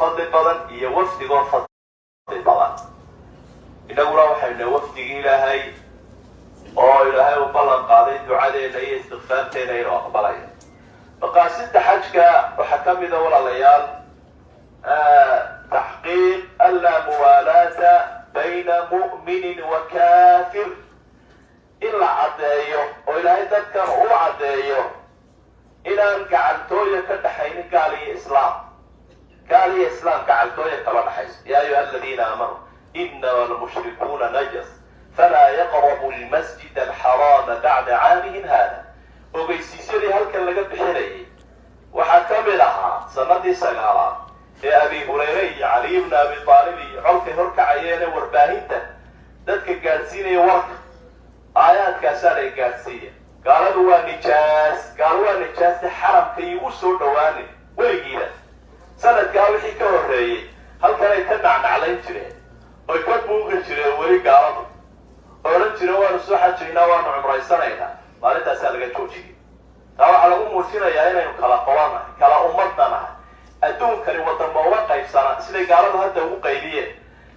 fadli badan iyo wafdigoo fadli badan inaguna waxayna wafdigii ilaahay oo ilaahay u ballan qaaday ducadeena iyo istikfaarteena inuu aqbalayo maqaasidda xajka waxaa ka mida walaalayaal taxqiiq allaa muwaalaata bayna mu'minin wa kaafir in la caddeeyo oo ilaahay dadkan u caddeeyo inaan gacantooya ka dhaxaynin gaal iyo islaam gacantooya kala dhaxayso yaa ayuha aladiina aamanuu inama almushrikuuna najas falaa yaqrabu almasjid alxaraama bacda caamihim hada ogeysiisyadii halkan laga bixinayay waxaa ka mid ahaa sanadii 9aad ee abi hurayre iyo caliy bna abi aalib iyo colkay horkacayeene warbaahinta dadka gaadhsiinaya warka aayaadkaasaa lay gaadhsiiya gaaladu waa nijaas xaramka iyo u soo dhowaanin weligiina sanadkaa wixii ka horreeyey halkanay ka nacnaclayn jireen oy ka buuqi jireen weli gaaladu odhan jireen waanu soo xajaynaa waanu cumraysanaynaa maalintaasaa laga joojiyey taa waxaa lagu muujinayaa inaynu kala qolanahay kala ummadna nahay adduunkani wadanba uga qaybsana siday gaaladu hadda ugu qaybiyeen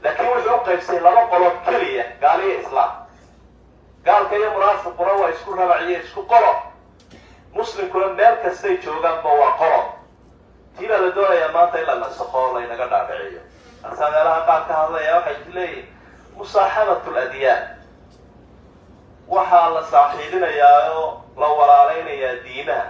laakiin wuxuu u qaybsay 2 qolob keliya gaaliyo islaam gaalka iyo munaafiquna waa isku rabaciye isku qolo muslimkuna meel kastay joogaanba waa qolo tii baa la doonayaa maanta in la nasakho laynaga dhaadhiciyo markaa meelaha qaar ka hadlaya waxay leeyihin musaaxabatu ladyaan waxaa la saaxiibinayaa oo la walaalaynayaa diimaha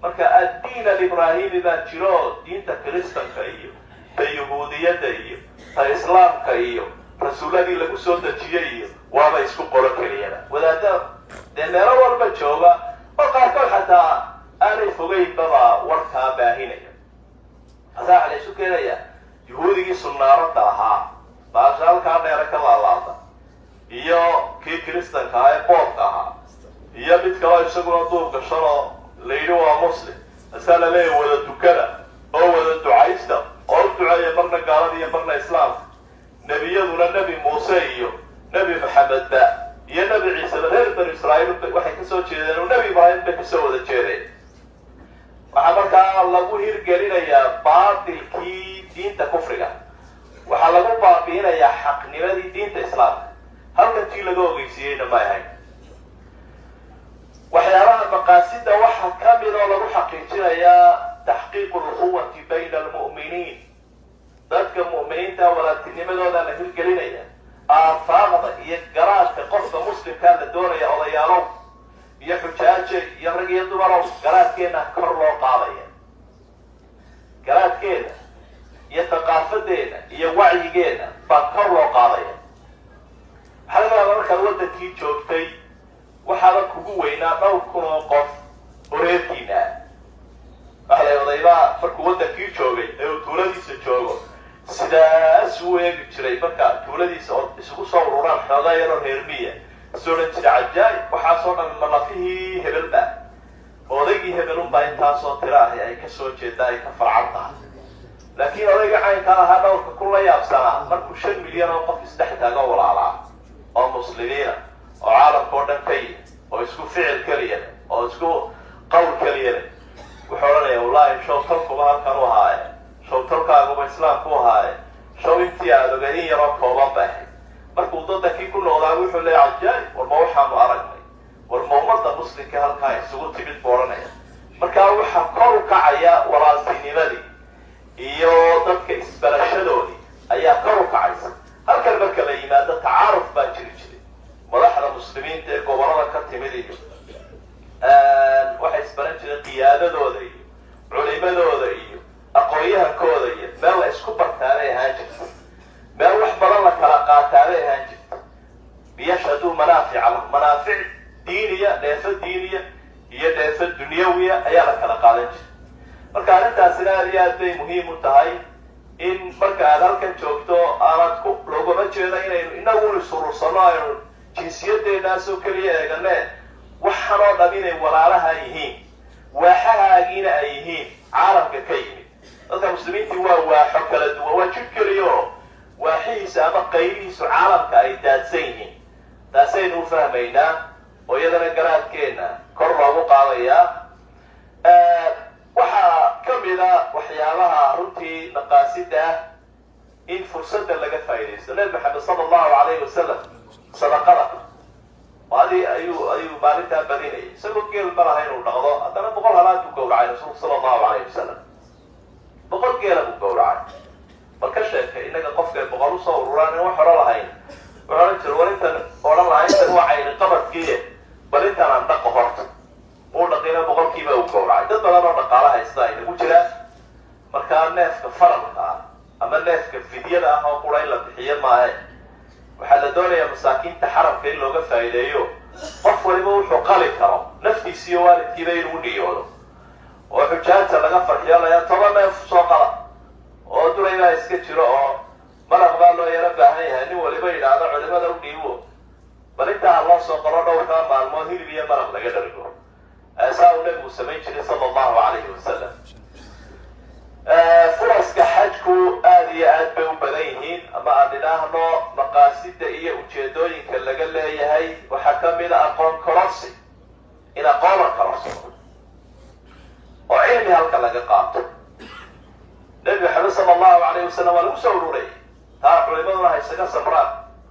marka addiin alibraahimi baa jiro diinta kiristanka iyo ta yahuudiyadda iyo ta islaamka iyo rasuuladii lagu soo dejiyey iyo waaba isku qolo keliyada wadaada dee meelo walba jooga oo qaarkood xataa aanay fogeynbaba warkaa baahinaya hasaa waxa la isu keenaya yahuudigii sunnaaradda ahaa baasha halkaa dheere ka laalaada iyo kii kiristanka ah ee boobka ahaa iyo mid kaloo isaguna duub gashanoo layidhi waa muslim asaa la leeya wada dukada oo wada ducaysta oo u duceeya marna gaalada iyo marna islaamka nebiyaduna nebi muuse iyo nebi maxamedba iyo nebi ciiseba reer banu israa'iil waxay ka soo jeedeen oo nebi ibraahim bay kasoo wada jeedeen waxaa markaa lagu hirgelinayaa baatilkii diinta kufriga waxaa lagu baabi'inayaa xaqnimadii diinta islaamka halkan tii laga ogeysiiyeyna ma ahayn waxyaabaha maqaasida waxaa ka mid oo lagu xaqiijinayaa taxqiiqu lquwati bayna almu'miniin dadka mu'miniinta walaagtinimadooda la hirgelinaya aafaaqda iyo garaadka qofka muslimkaa la doonaya odayaalow iyo xujaaje iyo rag iyo dumarow garaadkeena kor loo qaadaya garaadkeena iyo thaqaafadeena iyo wacyigeena baa kor loo qaadaya waxaa laga yaabaa markaad waddankii joogtay waxaaba kugu weynaa 2,000 oo qof oo reerkiina waxa la odaybaa markuu waddankii joogay ee uu tuuladiisa joogo sidaas u eegi jiray marka tuuladiisa oo isugu soo ururaan xoogaa yaroo reermiya soo dhan jira cajaayib waxaasoo dhan malafihii hebelba odaygii hebelunbaa intaasoo tiro ahi ay ka soo jeedaa ay ka farcan tahay laakiin odayga caynkaa ahaa dhowrka ku la yaabsanaa markuu 5 milyan oo qof isdhex taago walaalaa oo muslimiina oo caalamka oo dhan ka yimi oo isku ficil keliya oo isku qowl keliya leh wuxuu odhanaya wallaahi show talkuba halkan u ahaaye show talkaaguba islaamku u ahaaye show intii aad ogayin yaroo kooban ba ahayd markuu dadankii ku noqdaa wuxuu leeya cajaayib warma waxaanu aragnay warma ummadda muslimka halkaa isugu timid buu odhanaya markaa waxaa kor u kacaya walaasinimadii iyo dadka isbarashadoodii ayaa kor u kacaysa halkan marka la yimaado tacaaruf baa jiri jiray madaxda muslimiinta ee gobolada ka timid iyo waxay isbaran jireen qiyaadadooda iyo culimadooda iyo aqoon-yahankooda iyo meel la isku bartaabay ahaan jirta meel wax badan la kala qaataabay ahaan jirta biyashhaduu manaafic diiniya dheefo diiniya iyo dheefo dunyawiya ayaa la kala qaadan jira marka arrintaasina aad iyo aad bay muhiim u tahay in marka aad halkan joogto aanad loogama jeedo inaynu inagu isurursano aynu jinsiyadeenaasoo keliya eegane waxaan oo dham inay walaalaha yihiin waaxahaagiina ay yihiin caalamka ka yimid dadka muslimiintii waa waaxo kala duwan waa jir keliya oo waaxihiisa ama qaybihiisu caalamka ay daadsan yihiin taasaynu u fahmaynaa oo iyadana garaadkeena kor loogu qaadayaa waxaa ka mid mida waxyaabaha runtii maqaasida ah in fursadda laga faa'iidaysto. Nabi maxamed sala allahu calayhi wasalam sadaqada ayuu maalintaa badinayay, isagoo geel ma laha inuu dhaqdo, haddana 100 halaad buu gowracay rasuulku sala allahu calayhi wasalam. 100 geela buu gowracay. bal ka sheekay innaga qofkay 100 usoo ururaan in wax horo lahayn wuxuu odhan jira war intan odhan lahaa intan waa cayni qabadkiiye bal intaan aan dhaqo horta uu dhaqina 100kiiba uu gowracay. dad badan oo dhaqaala haysta ay nagu jiraan. markaa neefka faralka ah ama neefka fidyada ah oo qura in la bixiyo maahe, waxaa la doonayaa masaakiinta xaramka in looga faa'iideeyo. qof waliba wuxuu qali karo naftiisa iyo waalidkiiba inuu niyoodo oo xujaajta laga farxiyo layaa 10 neef soo qala oo duraybaa iska jiro oo maraq baa loo yaro baahan yahay, nin waliba yidhaahdo culimada u dhiibo bal intaa ha loo soo qalo dhowrkaa maalmood hilib iyo maraq laga dharigo. saa uu nabigu samayn jiray sala allahu calayhi wasalam. furaska xajku aad iyo aad bay u badan yihiin, ama aan idhaahno maqaasida iyo ujeedooyinka laga leeyahay waxaa ka mid a aqoon kororsi, in aqoon la kororsado oo cilmi halka laga qaato. nabi maxamed sala allahu calayhi wasalam waa lagu soo ururayay. taa culimaduna ha isaga samraan,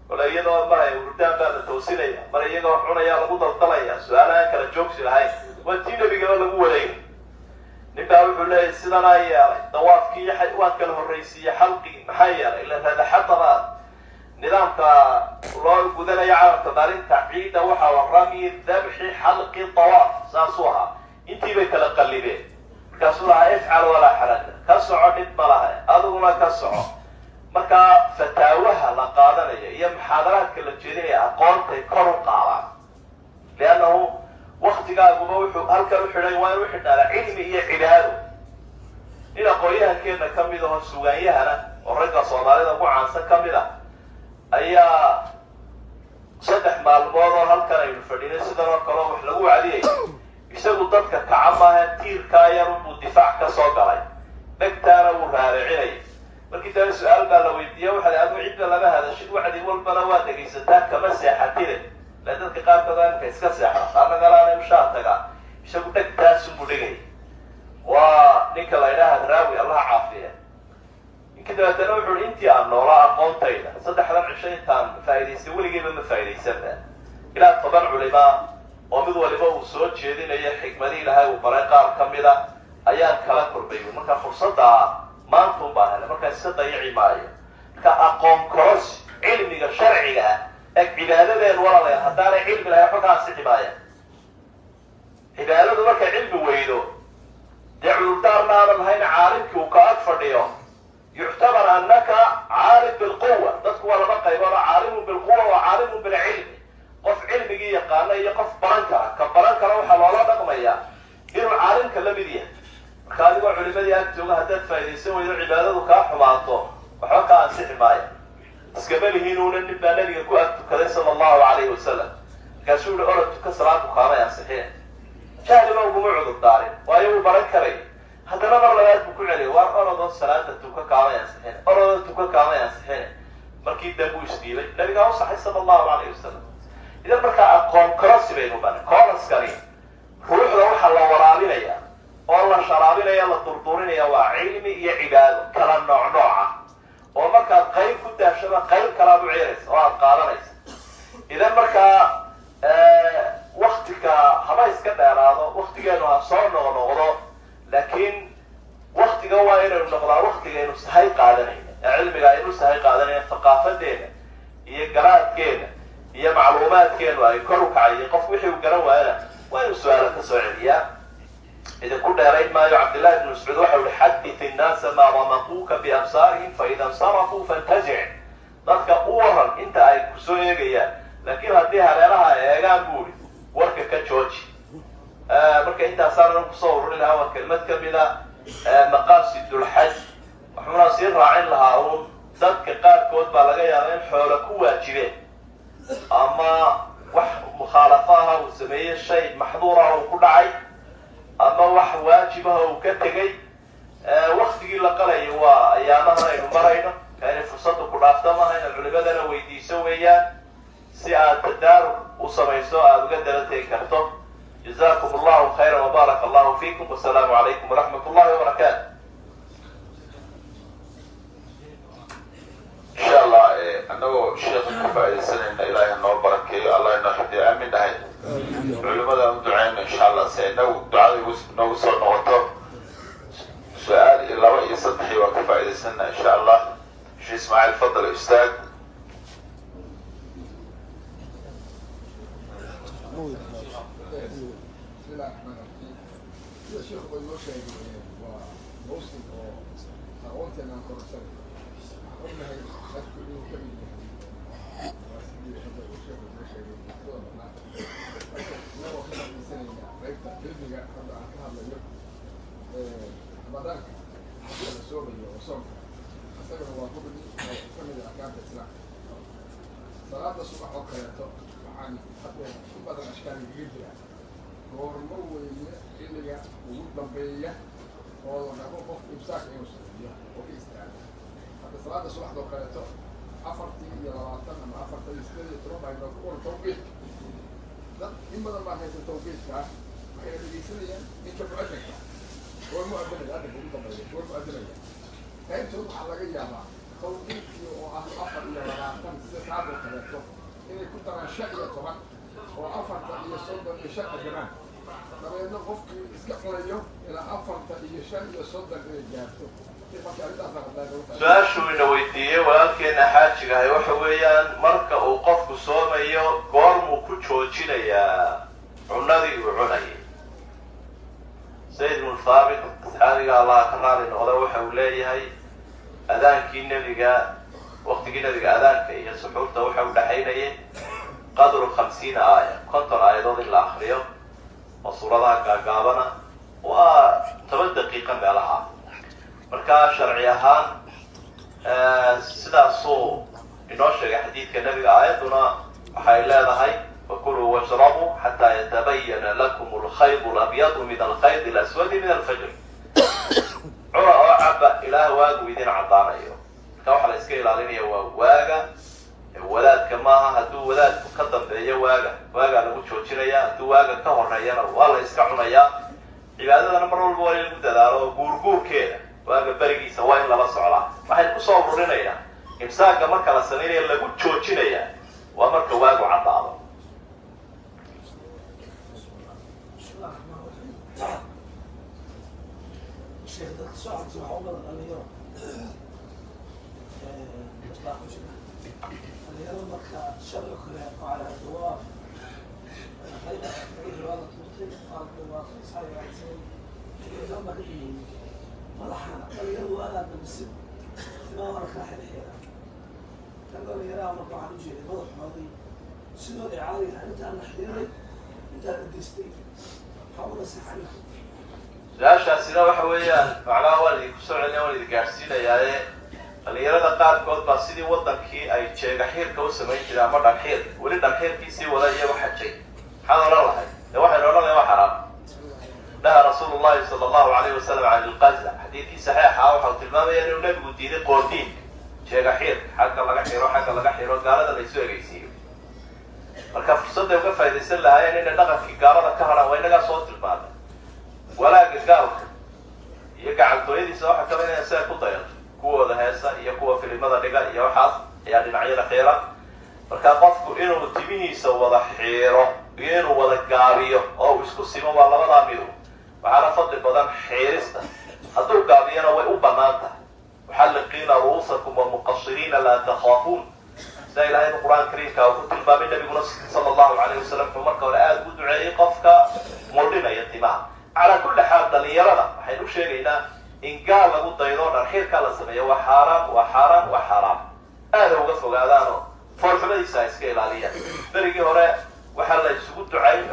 wala iyadoo mar ay hurdaan baa la toosinaya, mar iyagoo cunayaa lagu daldalaya, su-aalahaan kala joogsi lahayn. waa tii nebigaba lagu wareegay. nin baa wuxuu leeyahy sidanaa yeelay dawaafkii waan kala horraysiiyey xalqigii maxaa yeelay ila radaxadaba nidaamka loo gudanayo calamka darinta ciidda waxaa ramyi dabxi xalqi dawaaf saasuu ahaa. intii bay kala qallibeen. markaasuu lahaa ifcal walaa xaraja, ka soco dhib ma laha, adiguna ka soco. markaa fataawaha la qaadanaya iyo muxaadaraadka la jeedinaya aqoontay kor u qaadaan, liannahu waktigaaguba wuxuu halkan u xidhay waa inu xidhnaada cilmi iyo cibaado. nin aqoon-yahankeena ka mid aho sugaanyahana oo ragga soomaalida ugu caansan ka mid ah ayaa 3 maalmood oo halkan aynu fadhinay sidan oo kaleo wax lagu wacdiyay. isagu dadka kaca maaha, tiirkaa yarunbuu difaac ka soo galay, dhegtaana wuu raaricinayay. markii dana su-aal baa la weydiiya waxa la aduu cidda lama hadashid, wacdi walbana waa dhegaysataa kama seexatine. la dadka qaarkood aanka iska seexda, qaarna galaanay ushaa tagaa, isagu dhegtaasunbuu dhegay. waa ninka la idhaaha raawi allaha caafiya. ninkii dabeetana wuxuu i intii aan noolaa aqoontayda 3 cisho intaan faa'idaystay weligeyba ma faa'iidaysanba. ilaa 10 culimaa oo mid waliba uu soo jeedinayo xikmadii ilahay uu baray qaar ka mida ayaan kala kulmay. marka fursadda maanta un baan helay, markaa iska dayici maayo. marka aqoon koros cilmiga sharciga ah ee cibaadadeen walaalaya haddaanay cilmi lahay waxba ka ansixi maaya. cibaadadu markay cilmi weydo dee cudurdaarna aadan lahayn caalimkii uu ka ag fadhiyo yuctabar annaka caalim bilquwa. dadku waa laba qaybood, caalimun bilquwa wa caalimun bilcilmi. qof cilmigii yaqaana iyo qof baran kara. ka baran kara waxaa loola dhaqmayaa inuu caalimka la mid yahay. marka adigoo culimadii ag jooga haddaad faa'iidaysan weydo cibaadadu kaa xumaato waxba ka ansixi maayo. iskama lihiinuuna nin baa nabiga ku ag tukaday sala allahu calayhi wasalam. markaasuu yihi orod tuka salaadku kaamay ansixin. jahliba uguma cudur daarin, waayo uu baran karay. haddana mar labaad buu ku celiyay waar orodoo salaada tuka kaamay ansixin, orodoo tuka kaamay ansixin. markii dambuu isdhiibay, nabigaa u saxay sala allahu calayhi wasalam. idan markaa aqoon korosi baynu bana kooraskani ruuxda waxaa la waraabinaya oo la sharaabinaya la durdurinaya waa cilmi iyo cibaado kala nooc nooca oo markaad qayb ku daashaba qayb kalaad u ceeraysa oo aad qaadanaysa. idan markaa waktiga haba iska dheeraado, waktigeenu ha soo noqnoqdo, laakiin waktiga waa inaynu noqdaa waktigaynu sahay qaadanayna ee cilmiga aynu sahay qaadanayna. thaqaafadeena iyo garaadkeena iyo macluumaadkeenu ay kor u kacayay. qof wixii uu garan waayana waa inuu su-aala ka soo celiyaa. idinku dheerayn maayo. cabdillahi ibnu mascuud waxau ihi xadith innaasa maa ramaquuka biabsaarihim faida insarafuu fantazic. dadka u waran inta ay kusoo eegayaan, laakiin haddii hareeraha eegaan buu ihi warka ka jooji. marka intaasaanan kusoo ururin lahaa waa kelmad ka mida maqaasidulxaj. waxuuna sii raacin lahaa uun dadka qaarkood baa laga yaaba in xoola ku waajibeen ama wax mukhaalafa aha uu sameeyey, shay maxduuraha uu ku dhacay, ama wax waajibaha uu ka tegay. waktigii la qalayo waa ayaamahan aynu marayno, inay fursadda ku dhaafta maaha. inaad culimadana weydiiso weeyaan si aad tadaarug u samayso aada uga daba tegi karto. جزاكم الله خيرا وبارك الله فيكم، والسلام عليكم ورحمة الله وبركاته. إن شاء الله أنه شيخ كفاية سنة إلهي النور بركة الله إنه حتى أمين ده علماء دعائنا إن شاء الله سينو دعاء نوصل نوطه سؤال إلا رأي صدحي وكفاية سنة إن شاء الله. شو إسماعيل تفضل أستاذ. بسم الله الرحمن الرحيم. يا شيخ والله شيء وموسم أقولت أنا كرسل قلنا هاي أذكر إنه كمين واسدي هذا الشيء والله شيء والله ما لا وقت من سنة رأيت فيلم قاعد هذا اليوم بدرك حتى الصوم وصوم حسب هو قبلي كمل الأحكام الإسلام صلاة الصبح وقياته عن حتى بدر أشكال جديدة goormo weeye xilliga ugu dambeeya oo la rabo qof imsaak inuu sameeyo oo ka istaago. Hadda salaada subaxdoo kaleeto 4:20 ama 4:18 baa inoo ku qoran tawqiit. dad in badan baa haysan tawqiitka waxay dhegeysanayaan ninka mu'adinka goormo adinaya hadda ugu dambeeya goormo adinaya qaybtood waxaa laga yaabaa tawqiitkii oo ah 4:20 sida saacadoo kaleeto inay ku daraan 5:10 oo 4:30 jamaan dabeedna qofkii iska cunayo ilaa 4:35 inay gaarto. su-aashuu ina weydiiyey walaalkeena xaajiga ahay waxa weeyaan marka uu qofku soomayo goormuu ku joojinayaa cunadii uu cunayay. zayd bnu thaabit saxaabiga allah ka raali noqda waxa uu leeyahay adaankii nebiga waqtigii nebiga adaanka iyo suxuurta waxa u dhaxaynayay qadru 50 aaya 50 aayadood in la akriyo oo suuradaha gaagaabana waa 10 daqiiqa meelaha. markaa sharci ahaan sidaasuu inoo sheegay xadiidka nebiga aayaduna waxay leedahay fakuluu washrabuu xataa yatabayana lakum alkhayd alabyadu min alkhayd alaswadi min alfajr. cuna oo caba ilaah waagu idin caddaanayo. marka waxaa la iska ilaalinaya waa waaga wadaadka maaha. hadduu wadaadku ka dambeeyo waagaa lagu joojinaya. hadduu waaga ka horeeyana waa la iska cunayaa. cibaadadana mar walba waa in lagu dadaalo oo guurguurkeeda waaga berigiisa waa in lala socdaa. waxaynu kusoo ururinaynaa imsaaka marka la sameynaya lagu joojinaya waa marka waagu caddaado. marka sharci kale على الدوام هيدا هذا تطيق على الدوام صحيح عشان لما كده ملحنا قالوا هذا بالسن ما ورك الحيرة قالوا يا رام ما عم يجي ملح ماضي شنو إعادة أنت أنا حيرة أنت دستي حاول أسحنا su-aashaasina waxa weeyaan macnaha waa laidinku soo celinaya waa laidin gaadhsiinayaa dhalinyarada qaarkood baa sidii wadankii ay jeega xiirka u samayn jireen ama dhanxiir weli dhanxiirkiisii wada iyago xajay. maxaad odhan lahay? dee waxaynu odhanaya waa xaraam. naha rasuulu llahi sala allahu alayhi wasalam can ilqaza. xadiidkii saxiixa waxau tilmaamaya inuu nebigu diiday qoordiinka jeega xiirka xagga laga xiro gaalada la isu egeysiiyo. marka fursadday uga faa'idaysan lahaayeen inay dhaqankii gaalada ka hadhaan waa inagaa soo tilmaamay. walaaga gaalka iyo gacantooyadiisa waxaa kaba inay isaga ku dayato kuwooda heesa iyo kuwa filimada dhiga iyo waxaas ayaa dhinacyada xiira. marka qofku inuu timihiisa wada xiiro iyo inuu wada gaabiyo oo uu isku simo waa labadaa midu. waxaana fadli badan xiirista. hadduu gaabiyana way u bannaan tahay. muxalliqiina ru'uusakum wamuqasiriina laa takhaafuun. sida ilaahay qur-aanka kariimka uu ku tilmaamay nabiguna sala allahu calayhi wasalam wuxuu marka hore aada ugu duceeyey qofka muldhinaya timaha. calaa kulli xaal dhalinyarada waxaynu u sheegaynaa in gaal lagu daydo dhanxiirkaa la sameeyo waa xaaraan waa xaaraan waa xaaraan. aada uga fogaadaanoo foolxumadiisa ay iska ilaaliyaan. berigii hore waxaa laysku caayi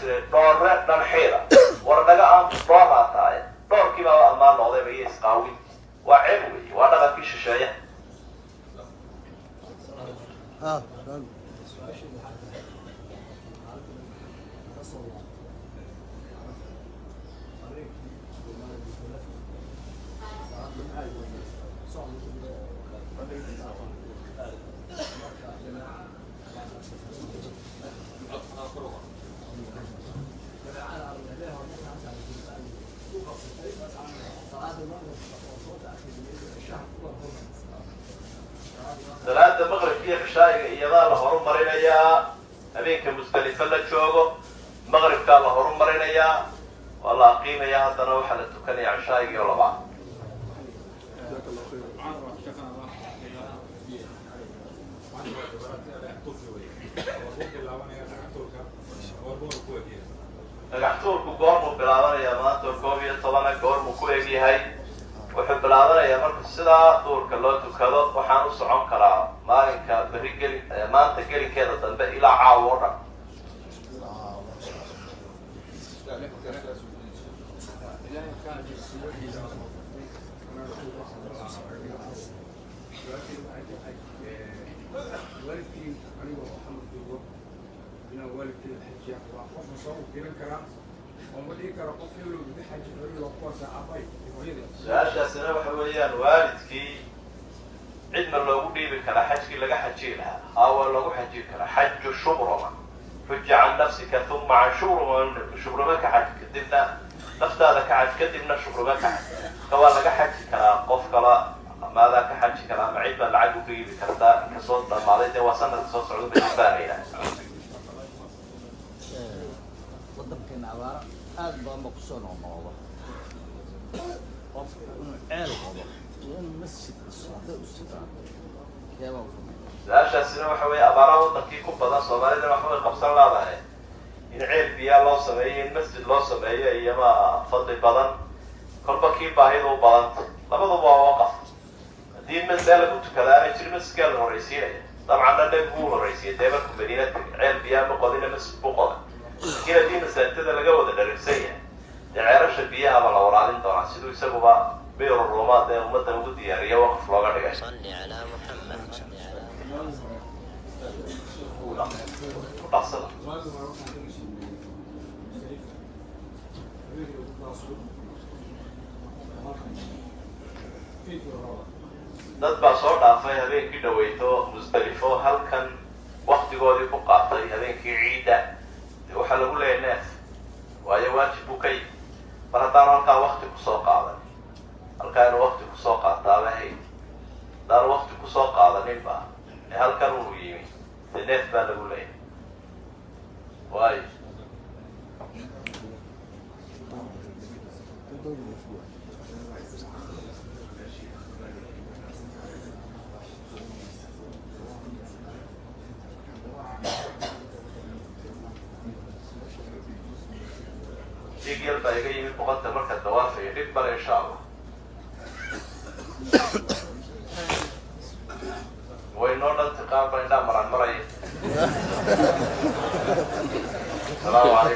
jiray dhoore dhanxiira war dhaga aan dhoor haataaye dhoorkii baa ammaan noqdayba iyo isqaawin. waa ceeb weeye waa dhaqankii shisheeya. salaada maqribka iyo cishaa'iga iyadaa la horumarinayaa. habeenka musdalifa la joogo maqribkaa la horumarinayaa, waa la aqiimayaa, haddana waxaa la tukanayaa cishaa'iga oo labaa. dhagax tuurku goormuu bilaabanayaa? maanta 11 goormuu ku egyahay? wuxuu bilaabanayaa marka sidaa duurka loo tukado. waxaan u socon karaa maalinka berri maanta gelinkeeda dambe ilaa caawa oo dhan. su-aashaasina waxa weeyaan waalidkii cidna loogu dhiibi karaa xajkii laga xajiyi lahaa? haa, waa loogu xajiyi karaa. xaju shubruma, xuja can nafsika uma can shubruma. shubruma ka xaj, kadibna naftaada ka xaj, kadibna shubruma ka xaj. marka waa laga xaji karaa qof kala maadaa ka xaji karaa, ma cid baa lacag uga iibi kartaa. inkasoo dhamaaday dee waa sanadka soo socda bajibaanayna. waddankeena abaara aad badan ba kusoo noqnoqdo. qofku inuu ceel qabo iyo in masjid hadday u sitaan keebaa u fumay. su-aashaasina waxa weeye abaaraha wadankii ku badan, soomaalida waxa way qabsan laadahay in ceel biyaa loo sameeyo, in masjid loo sameeyo, iyama fadli badan. kolba kii baahida u badanta, labaduba waa waqaf. haddii masjid lagu tukadaana jir masjidkaa la horraysiinaya. dabcan dhandhan buu horraysiiyay dee markuu madiina tegay. ceel biyaa ma qodina masjid buu qoday. laakiin haddii masaajidada laga wada dharirsan yahay dee ceerasha biyahaba la waraadin doonaa, siduu isaguba biiru ruumaad ee ummadda ugu diyaariya waqaf looga dhigay. dhaqsada dad baa soo dhaafay habeenkii dhaweyto musdalifo, halkan waktigoodii ku qaatay habeenkii ciidda. waxaa lagu leeyahay neef, waayo waajib buu ka yimi. mar haddaanu halkaa wakti kusoo qaadan, halkaa inuu wakti kusoo qaataaba hayd. haddaanu wakti kusoo qaadaninba ee halkan uu yimi, dee neef baa lagu leeyahay. waayo yar baa iga yimid boqonta marka dawaafayo, dhib bale insha allah. way noo dhanta qaar baa indhaa maraan maraya. asalaamu calaykum.